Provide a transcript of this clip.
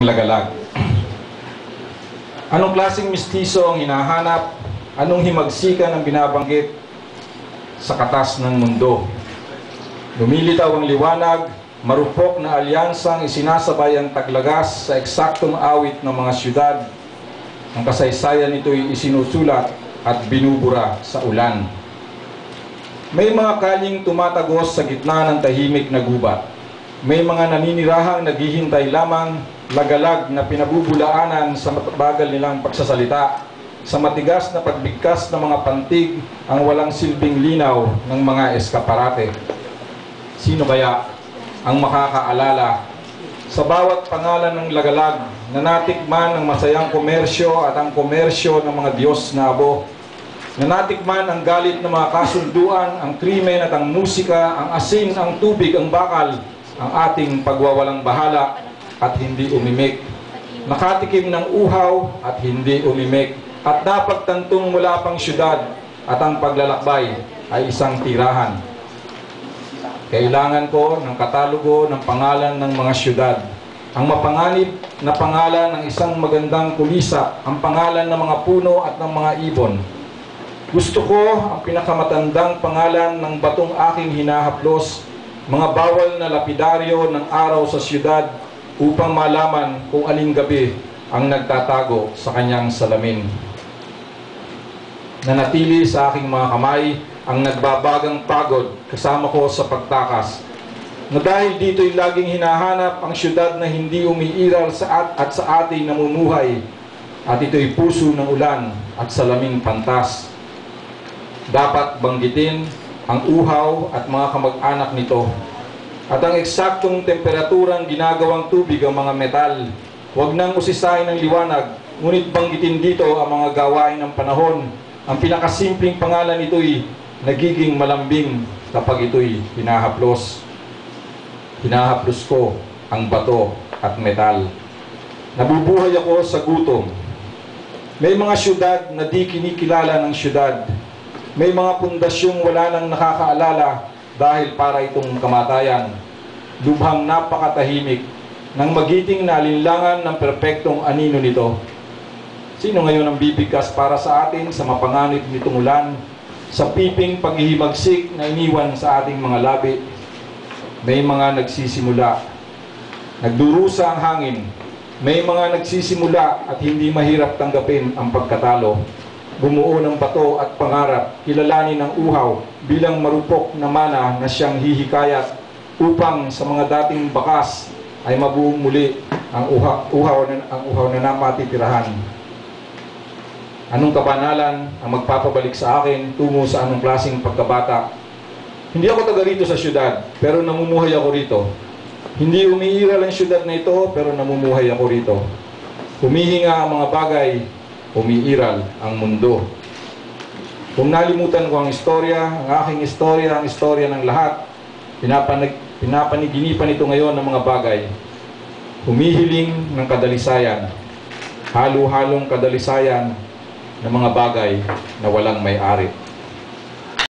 Lagalag. Anong klaseng mistiso ang hinahanap? Anong himagsikan ang binabanggit sa katas ng mundo? Lumilitaw ang liwanag, marupok na alyansang isinasabay ang taglagas sa eksaktong awit ng mga syudad. Ang kasaysayan nito'y isinusulat at binubura sa ulan. May mga kaling tumatagos sa gitna ng tahimik na gubat. May mga naninirahang naghihintay lamang, lagalag na pinabubulaanan sa bagal nilang pagsasalita, sa matigas na pagbigkas ng mga pantig, ang walang silbing linaw ng mga eskaparate. Sino kaya ang makakaalala sa bawat pangalan ng lagalag na natikman ang masayang komersyo at ang komersyo ng mga Diyos na abo? Na natikman ang galit ng mga kasunduan, ang krimen at ang musika, ang asin, ang tubig, ang bakal, ang ating pagwawalang bahala at hindi umimik. Nakatikim ng uhaw at hindi umimik. At napagtantong mula pang syudad at ang paglalakbay ay isang tirahan. Kailangan ko ng katalogo ng pangalan ng mga syudad. Ang mapanganib na pangalan ng isang magandang kulisa, ang pangalan ng mga puno at ng mga ibon. Gusto ko ang pinakamatandang pangalan ng batong aking hinahaplos, mga bawal na lapidaryo ng araw sa syudad upang malaman kung aling gabi ang nagtatago sa kanyang salamin. Nanatili sa aking mga kamay ang nagbabagang pagod kasama ko sa pagtakas. Na dahil dito'y laging hinahanap ang syudad na hindi umiiral sa ating namumuhay, at ito'y puso ng ulan at salaming pantas. Dapat banggitin ang uhaw at mga kamag-anak nito, at ang eksaktong temperaturang ginagawang tubig ang mga metal. Huwag nang usisain ng liwanag, ngunit banggitin dito ang mga gawain ng panahon. Ang pinakasimpleng pangalan nito'y nagiging malambing kapag ito'y hinahaplos. Hinahaplos ko ang bato at metal. Nabubuhay ako sa gutom. May mga syudad na di kinikilala ng syudad. May mga pundasyong wala nang nakakaalala dahil para itong kamatayan. Lubhang napakatahimik ng magiting na alinlangan ng perpektong anino nito. Sino ngayon ang bibigkas para sa atin sa mapanganib nitong ulan, sa piping paghihimagsik na iniwan sa ating mga labi? May mga nagsisimula, nagdurusa ang hangin. May mga nagsisimula at hindi mahirap tanggapin ang pagkatalo. Bumuo ng bato at pangarap, kilalanin ng uhaw bilang marupok na mana na siyang hihikayat upang sa mga dating bakas ay mabuong muli ang uhaw na namatitirahan. Anong kabanalan ang magpapabalik sa akin tungo sa anong klaseng pagkabata? Hindi ako taga rito sa syudad, pero namumuhay ako rito. Hindi umiiral ang syudad na ito, pero namumuhay ako rito. Humihinga ang mga bagay, umiiral ang mundo. Kung nalimutan ko ang istorya, ang aking istorya, ang istorya ng lahat, pinapaniginipan ito ngayon ng mga bagay. Humihiling ng kadalisayan, halo-halong kadalisayan ng mga bagay na walang may-ari.